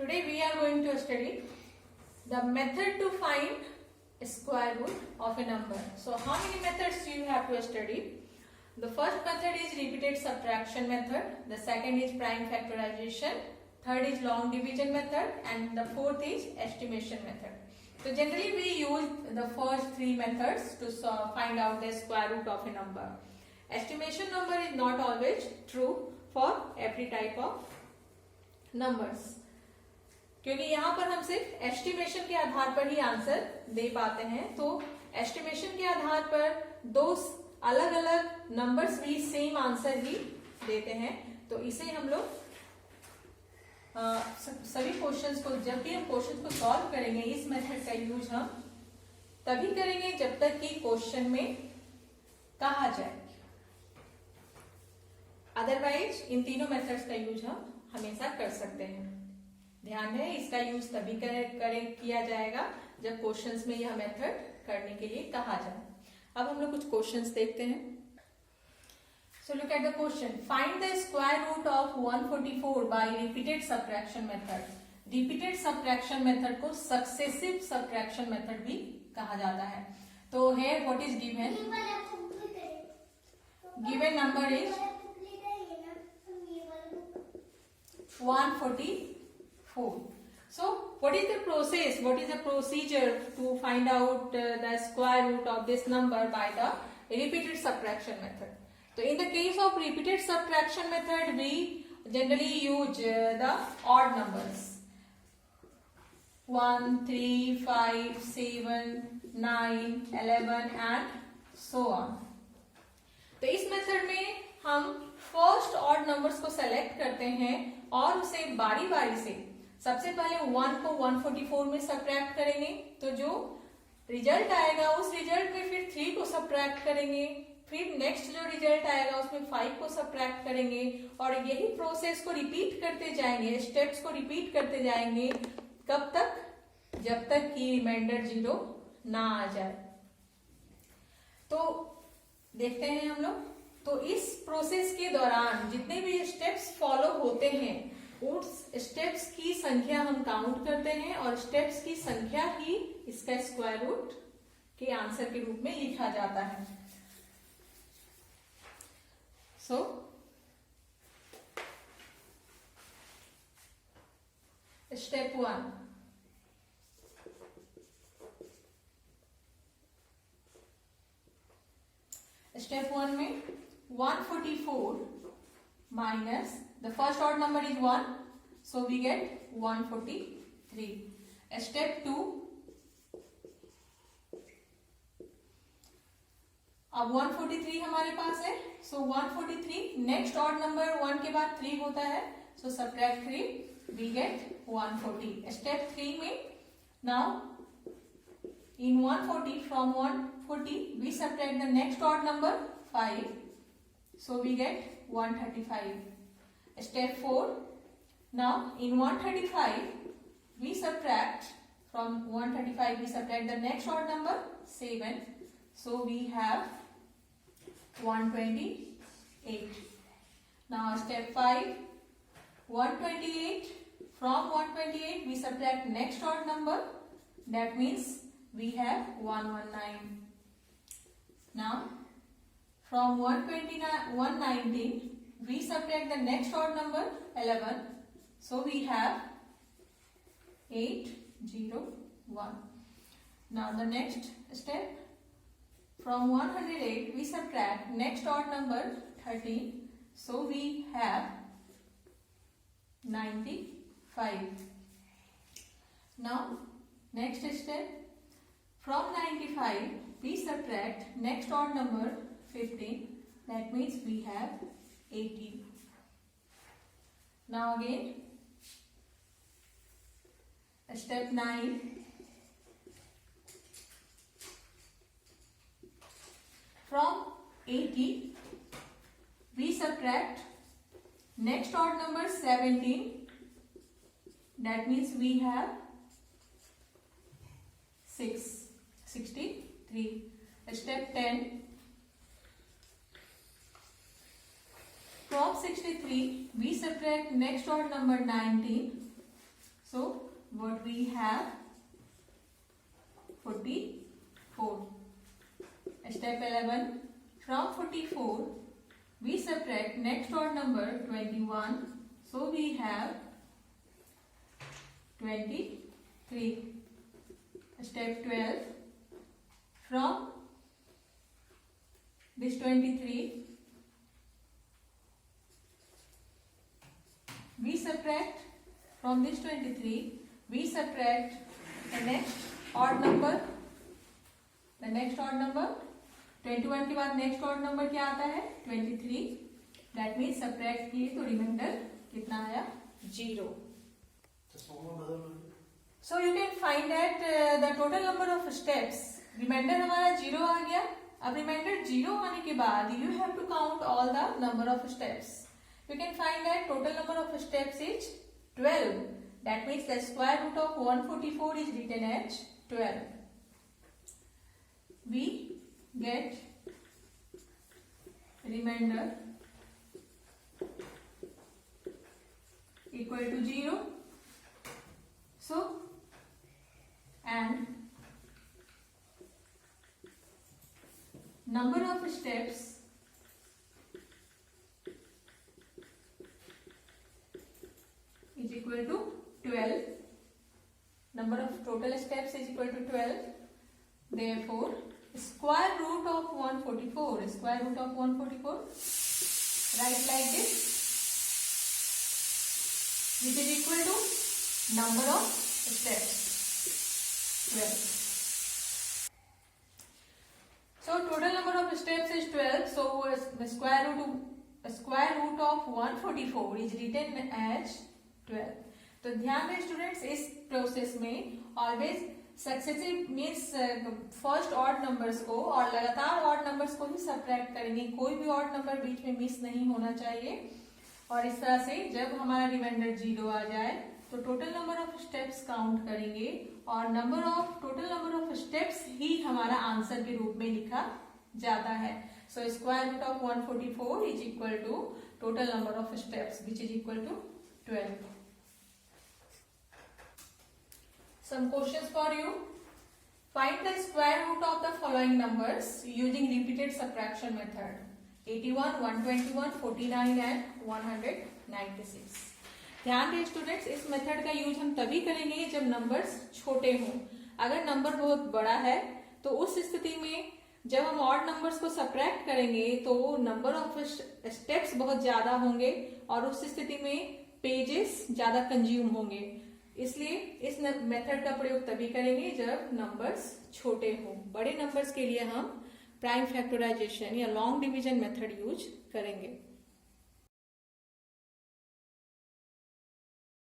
Today we are going to study the method to find square root of a number. So how many methods do you have to study? The first method is repeated subtraction method. The second is prime factorization. Third is long division method, and the fourth is estimation method. So generally we use the first three methods to find out the square root of a number. Estimation number is not always true for every type of numbers, क्योंकि यहाँ पर हम सिर्फ estimation के आधार पर ही answer दे पाते हैं. तो एस्टिमेशन के आधार पर दो अलग अलग नंबर्स भी सेम आंसर ही देते हैं. तो इसे हम लोग सभी क्वेश्चंस को, जब भी हम क्वेश्चंस को सॉल्व करेंगे, इस मेथड का यूज हम तभी करेंगे जब तक कि क्वेश्चन में कहा जाए. अदरवाइज इन तीनों मेथड्स का यूज हम हमेशा कर सकते हैं. ध्यान है, इसका यूज तभी किया जाएगा जब क्वेश्चंस में यह मेथड करने के लिए कहा जाए. अब हम लोग कुछ क्वेश्चंस देखते हैं. So look at the question. Find the square root of 144 by repeated subtraction method. Repeated subtraction method को successive subtraction method भी कहा जाता है. तो here what is given? Given number is 144. So what is the process? What is the procedure to find out the square root of this number by the repeated subtraction method? So in the case of repeated subtraction method, we generally use the odd numbers. 1, 3, 5, 7, 9, 11 and so on. तो इस method में हम first odd numbers को select करते हैं और उसे बारी बारी से सबसे पहले 1 को 144 में सब्ट्रैक्ट करेंगे. तो जो रिजल्ट आएगा उस रिजल्ट में फिर 3 को सब्ट्रैक्ट करेंगे. फिर नेक्स्ट जो रिजल्ट आएगा उसमें 5 को सब्ट्रैक्ट करेंगे और यही प्रोसेस को रिपीट करते जाएंगे, स्टेप्स को रिपीट करते जाएंगे. कब तक? जब तक कि रिमाइंडर 0 ना आ जाए. तो देखते हैं हम लोग. तो इस प्रोसेस के दौरान जितने भी स्टेप्स फॉलो होते हैं उस स्टेप्स की संख्या हम काउंट करते हैं और स्टेप्स की संख्या ही इसका स्क्वायर रूट के आंसर के रूप में लिखा जाता है. So step 1. Step 1 में 144 minus the first odd number is 1, so we get 143. Step 2. अब 143 हमारे पास है, so 143 नेक्स्ट ऑड नंबर 1 के बाद 3 होता है, so subtract 3 we get 140. Step 3 में now in 140 from 140 we subtract the next odd number 5, so we get 135. Step 4, now in 135 we subtract from 135 we subtract the next odd number 7, so we have 128. Now step 5, 128 from 128 we subtract next odd number, that means we have 119. Now from 119 we subtract the next odd number 11, so we have 801. Now the next step, from 108 we subtract next odd number 13, so we have 95. Now next step, from 95 we subtract next odd number 15, that means we have 80. Now again step 9, from 80 we subtract next odd number 17, that means we have 63. Step 10, from 63 we subtract next odd number 19, So what we have 44. Step 11. From 44 we subtract next odd number 21. So we have 23. Step 12. From this 23 we subtract, from this 23 we subtract the next odd number. The next odd number 21 के बाद next odd number क्या आता है 23. That means subtract किए तो reminder कितना आया 0. So you can find that the total number of steps. Reminder हमारा 0 आ गया. अब रिमाइंडर 0 आने के बाद you have to count all the number of steps. You can find that total number of steps is 12. That means the square root of 144 is written as 12. We get remainder equal to 0. So, and number of steps is equal to 12. Number of total steps is equal to 12. Therefore, square root of 144. Square root of 144. Write like this, which is equal to number of steps 12. So total number of steps is 12. So the square root of 144 is written as 12. तो ध्यान दें students, इस process में always successive means first odd numbers को और लगातार odd numbers को ही subtract करेंगे. कोई भी ऑड नंबर बीच में मिस नहीं होना चाहिए. और इस तरह से जब हमारा रिमाइंडर 0 आ जाए तो total number of steps count करेंगे और टोटल नंबर ऑफ स्टेप्स ही हमारा आंसर के रूप में लिखा जाता है. So square root of 144 is equal to total number of steps which is equal to 12. Some questions for you. Find the square root of the following numbers using repeated subtraction method. 81, 121, 49 and 196. ध्यान दें students, इस method का use हम तभी करेंगे जब numbers छोटे हों. अगर नंबर बहुत बड़ा है तो उस स्थिति में जब हम ऑड नंबर्स को सब्ट्रैक्ट करेंगे तो नंबर ऑफ स्टेप्स बहुत ज्यादा होंगे और उस स्थिति में पेजेस ज्यादा कंज्यूम होंगे. इसलिए इस मेथड का प्रयोग तभी करेंगे जब नंबर्स छोटे हों. बड़े नंबर्स के लिए हम प्राइम फैक्टराइजेशन या लॉन्ग डिवीजन मेथड यूज करेंगे.